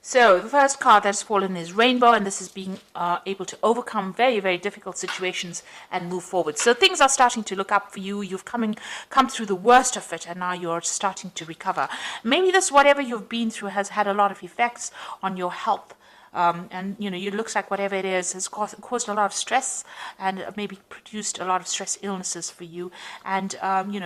So the first card that's fallen is Rainbow, and this is being able to overcome very, very difficult situations and move forward. So things are starting to look up for you. You've come through the worst of it, and now you're starting to recover. Maybe this, whatever you've been through, has had a lot of effects on your health. And it looks like whatever it is has caused a lot of stress and maybe produced a lot of stress illnesses for you. And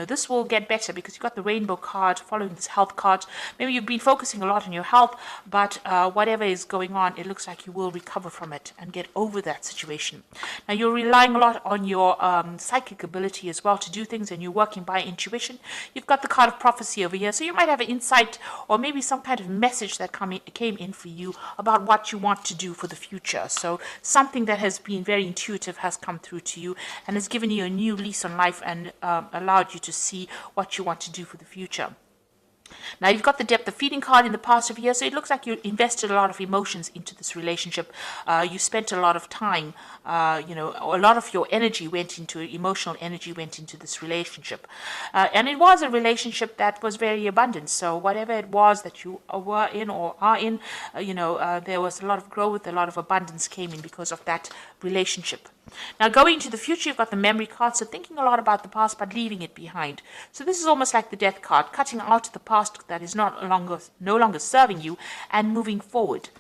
this will get better because you've got the Rainbow card following this health card. Maybe you've been focusing a lot on your health, but whatever is going on, it looks like you will recover from it and get over that situation. Now you're relying a lot on your psychic ability as well to do things, and you're working by intuition. You've got the card of prophecy over here, so you might have an insight or maybe some kind of message that came in for you about what you want to do for the future. So something that has been very intuitive has come through to you and has given you a new lease on life and allowed you to see what you want to do for the future. Now you've got the depth of feeling card in the past of year, so it looks like you invested a lot of emotions into this relationship. You spent a lot of time, a lot of your energy went into, emotional energy went into this relationship. And it was a relationship that was very abundant. So whatever it was that you were in or are in, there was a lot of growth, a lot of abundance came in because of that relationship. Now going into the future, you've got the memory card, so thinking a lot about the past but leaving it behind. So this is almost like the death card, cutting out the past that is no longer serving you and moving forward.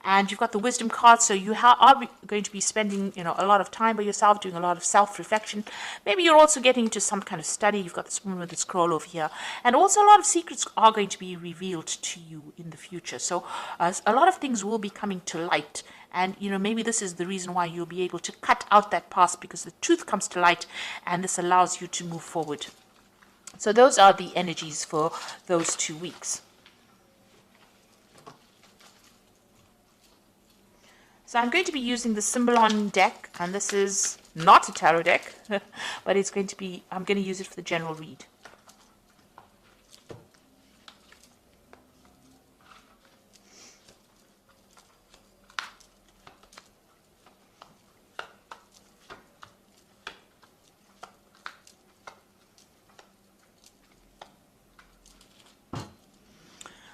And you've got the wisdom card, so you are going to be spending a lot of time by yourself, doing a lot of self-reflection. Maybe you're also getting into some kind of study. You've got this woman with the scroll over here. And also a lot of secrets are going to be revealed to you in the future. So a lot of things will be coming to light. And, maybe this is the reason why you'll be able to cut out that past, because the truth comes to light and this allows you to move forward. So those are the energies for those 2 weeks. So I'm going to be using the Symbolon deck, and this is not a tarot deck, but I'm going to use it for the general read.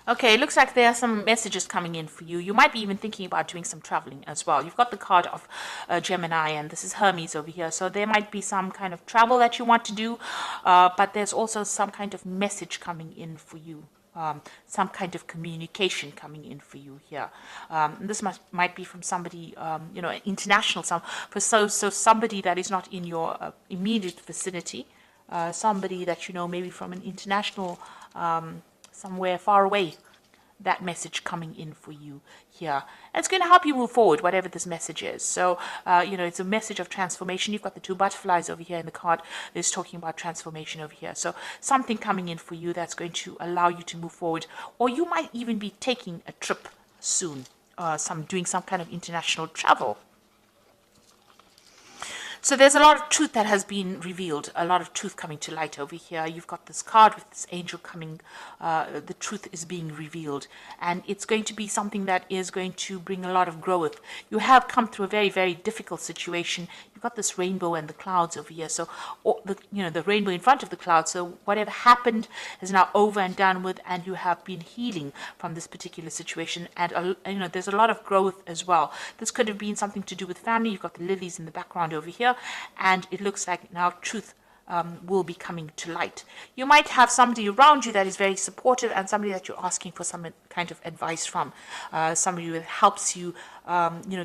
Okay, it looks like there are some messages coming in for you. You might be even thinking about doing some traveling as well. You've got the card of Gemini, and this is Hermes over here. So there might be some kind of travel that you want to do, but there's also some kind of message coming in for you. Some kind of communication coming in for you here. This might be from somebody, international, so somebody that is not in your immediate vicinity, somebody that maybe from an international somewhere far away, that message coming in for you here. And it's going to help you move forward, whatever this message is. So, it's a message of transformation. You've got the 2 butterflies over here in the card. It's talking about transformation over here. So something coming in for you that's going to allow you to move forward. Or you might even be taking a trip soon, doing some kind of international travel. So there's a lot of truth that has been revealed, a lot of truth coming to light over here. You've got this card with this angel coming, the truth is being revealed. And it's going to be something that is going to bring a lot of growth. You have come through a very, very difficult situation. You've got this rainbow and the clouds over here. So, the rainbow in front of the clouds. So whatever happened is now over and done with, and you have been healing from this particular situation. And, there's a lot of growth as well. This could have been something to do with family. You've got the lilies in the background over here. And it looks like now truth will be coming to light. You might have somebody around you that is very supportive, and somebody that you're asking for some kind of advice from, somebody that helps you,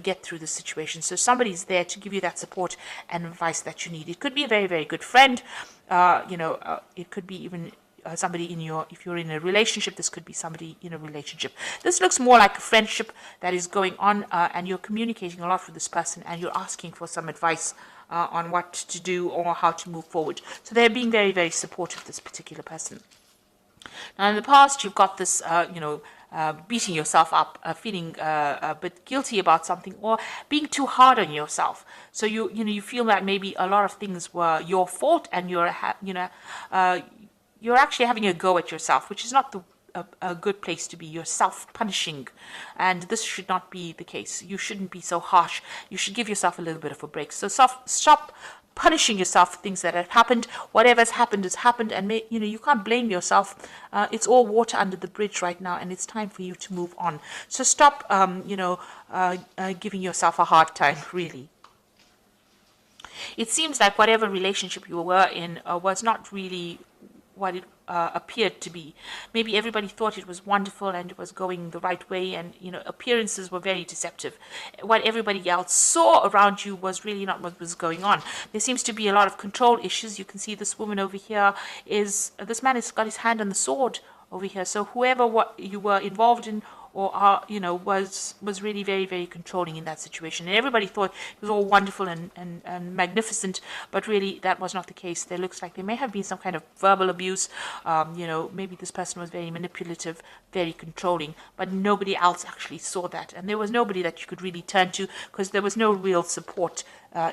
get through the situation. So somebody's there to give you that support and advice that you need. It could be a very, very good friend. It could be even somebody if you're in a relationship, this could be somebody in a relationship. This looks more like a friendship that is going on, and you're communicating a lot with this person, and you're asking for some advice on what to do or how to move forward. So they're being very, very supportive, this particular person. Now in the past, you've got this, beating yourself up, feeling a bit guilty about something, or being too hard on yourself. So you feel that maybe a lot of things were your fault, and you're actually having a go at yourself, which is not a good place to be. You're self-punishing, and this should not be the case. You shouldn't be so harsh. You should give yourself a little bit of a break. So stop punishing yourself for things that have happened. Whatever's happened has happened, and you can't blame yourself. It's all water under the bridge right now, and it's time for you to move on. So stop, giving yourself a hard time, really. It seems like whatever relationship you were in was not really what it appeared to be. Maybe everybody thought it was wonderful and it was going the right way, and appearances were very deceptive. What everybody else saw around you was really not what was going on. There seems to be a lot of control issues. You can see this woman over here this man has got his hand on the sword over here. So whoever what you were involved in or was really very, very controlling in that situation. And everybody thought it was all wonderful and magnificent, but really that was not the case. There looks like there may have been some kind of verbal abuse. Maybe this person was very manipulative, very controlling, but nobody else actually saw that. And there was nobody that you could really turn to, because there was no real support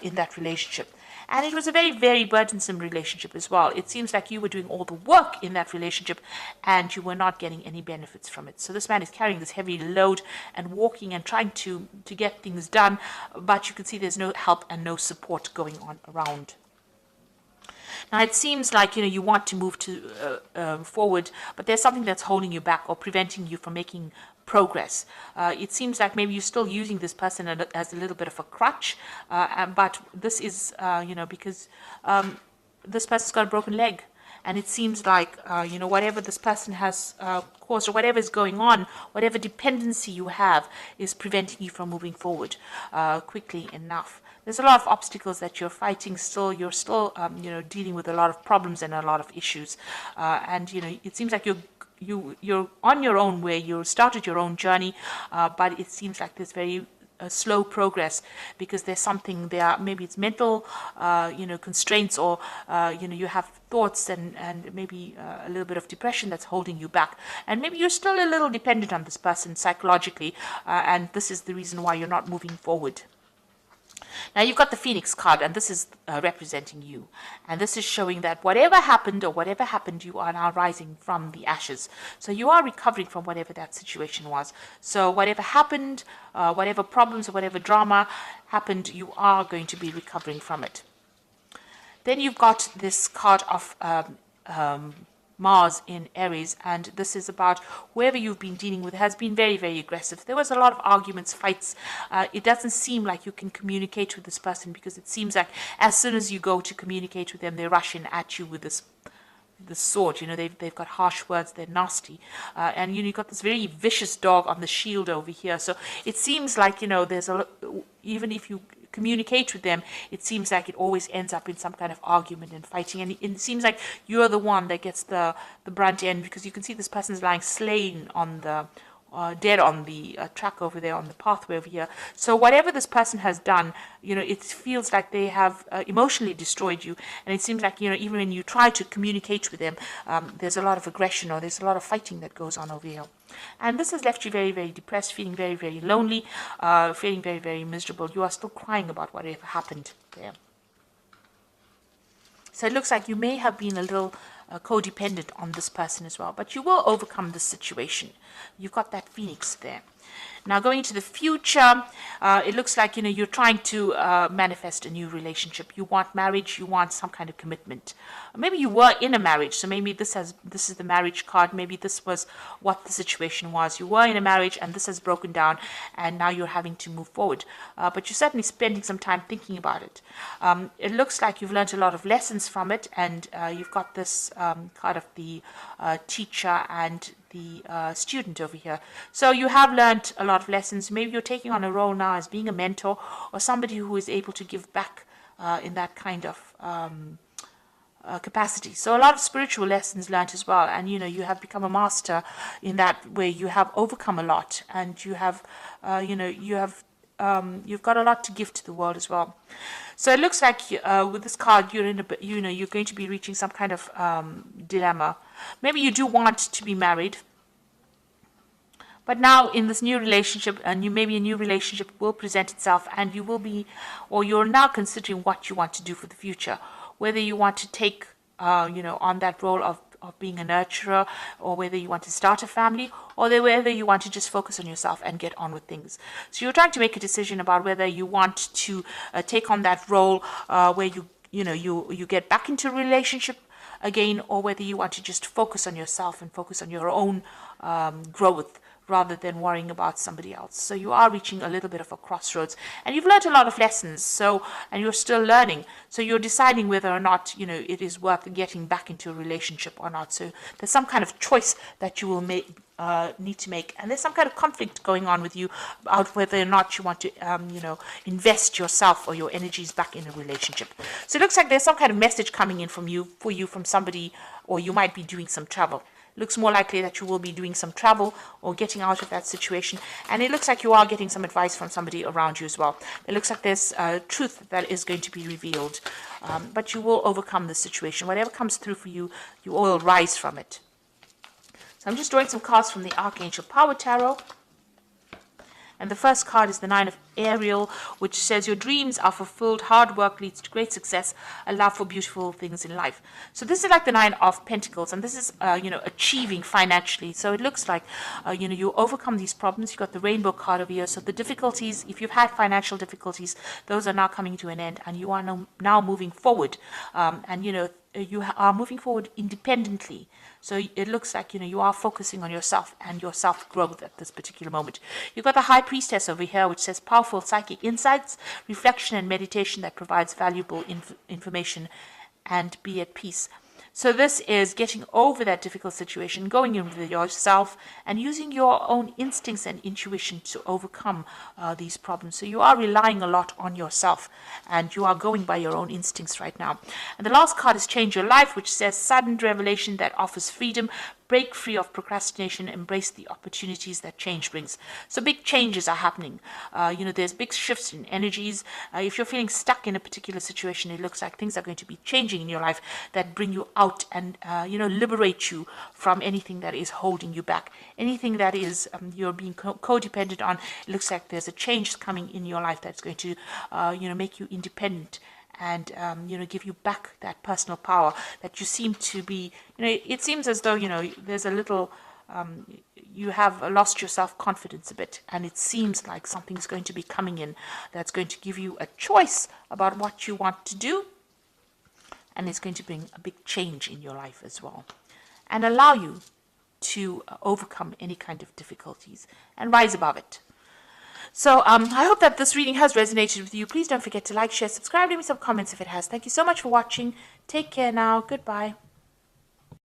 in that relationship. And it was a very, very burdensome relationship as well. It seems like you were doing all the work in that relationship and you were not getting any benefits from it. So this man is carrying this heavy load and walking and trying to get things done, but you can see there's no help and no support going on around. Now, it seems like, you want to move forward, but there's something that's holding you back or preventing you from making progress. It seems like maybe you're still using this person as a little bit of a crutch, but this is, because this person's got a broken leg. And it seems like, whatever this person has caused or whatever is going on, whatever dependency you have is preventing you from moving forward quickly enough. There's a lot of obstacles that you're fighting still. You're still, dealing with a lot of problems and a lot of issues. It seems like you're on your own way. You started your own journey, but it seems like there's very slow progress because there's something there. Maybe it's mental, constraints, or you have thoughts and maybe a little bit of depression that's holding you back. And maybe you're still a little dependent on this person psychologically, and this is the reason why you're not moving forward. Now you've got the Phoenix card, and this is representing you. And this is showing that whatever happened, you are now rising from the ashes. So you are recovering from whatever that situation was. So whatever happened, whatever problems or whatever drama happened, you are going to be recovering from it. Then you've got this card of Mars in Aries, and this is about whoever you've been dealing with has been very, very aggressive. There was a lot of arguments, fights. It doesn't seem like you can communicate with this person, because it seems like as soon as you go to communicate with them, they rush in at you with this sword. They've got harsh words, they're nasty, and you've got this very vicious dog on the shield over here. So it seems like there's even if you communicate with them, it seems like it always ends up in some kind of argument and fighting, and it seems like you're the one that gets the brunt end, because you can see this person's lying slain on the dead on the track over there, on the pathway over here. So whatever this person has done, it feels like they have emotionally destroyed you, and it seems like even when you try to communicate with them, there's a lot of aggression or there's a lot of fighting that goes on over here. And this has left you very, very depressed, feeling very, very lonely, feeling very, very miserable. You are still crying about whatever happened there. So it looks like you may have been a little codependent on this person as well, but you will overcome this situation. You've got that Phoenix there. Now, going into the future, it looks like you're trying to manifest a new relationship. You want marriage. You want some kind of commitment. Maybe you were in a marriage, so maybe this is the marriage card. Maybe this was what the situation was. You were in a marriage, and this has broken down, and now you're having to move forward. But you're certainly spending some time thinking about it. It looks like you've learned a lot of lessons from it, and you've got this card of the teacher and the student over here. So you have learned a lot of lessons. Maybe you're taking on a role now as being a mentor or somebody who is able to give back in that kind of capacity. So a lot of spiritual lessons learned as well, and you have become a master in that way. You have overcome a lot, and you have you've got a lot to give to the world as well. So it looks like with this card, you're in you're going to be reaching some kind of dilemma. Maybe you do want to be married, but now in this new relationship, maybe a new relationship will present itself, and you're now considering what you want to do for the future. Whether you want to take on that role of being a nurturer, or whether you want to start a family, or whether you want to just focus on yourself and get on with things. So you're trying to make a decision about whether you want to take on that role where you get back into a relationship again, or whether you want to just focus on yourself and focus on your own growth rather than worrying about somebody else. So you are reaching a little bit of a crossroads, and you've learned a lot of lessons, and you're still learning. So you're deciding whether or not, it is worth getting back into a relationship or not. So there's some kind of choice that you will need to make, and there's some kind of conflict going on with you about whether or not you want to invest yourself or your energies back in a relationship. So it looks like there's some kind of message coming in for you from somebody, or you might be doing some travel. Looks more likely that you will be doing some travel or getting out of that situation. And it looks like you are getting some advice from somebody around you as well. It looks like there's truth that is going to be revealed. But you will overcome the situation. Whatever comes through for you, you will rise from it. So I'm just drawing some cards from the Archangel Power Tarot. And the first card is the Nine of Ariel, which says your dreams are fulfilled, hard work leads to great success, a love for beautiful things in life. So this is like the Nine of Pentacles, and this is, achieving financially. So it looks like, you overcome these problems. You got the Rainbow card over here. So the difficulties, if you've had financial difficulties, those are now coming to an end, and you are now moving forward. You are moving forward independently. So it looks like, you are focusing on yourself and your self-growth at this particular moment. You've got the High Priestess over here, which says powerful psychic insights, reflection and meditation that provides valuable information, and be at peace. So this is getting over that difficult situation, going in with yourself and using your own instincts and intuition to overcome these problems. So you are relying a lot on yourself, and you are going by your own instincts right now. And the last card is Change Your Life, which says sudden revelation that offers freedom. Break free of procrastination, embrace the opportunities that change brings. So big changes are happening. There's big shifts in energies. If you're feeling stuck in a particular situation, it looks like things are going to be changing in your life that bring you out and, liberate you from anything that is holding you back. Anything that is you're being codependent on, it looks like there's a change coming in your life that's going to, make you independent and give you back that personal power that you seem to be. It seems as though there's a little you have lost your self-confidence a bit, and it seems like something's going to be coming in that's going to give you a choice about what you want to do, and it's going to bring a big change in your life as well, and allow you to overcome any kind of difficulties and rise above it. So I hope that this reading has resonated with you. Please don't forget to like, share, subscribe, leave me some comments if it has. Thank you so much for watching. Take care now. Goodbye.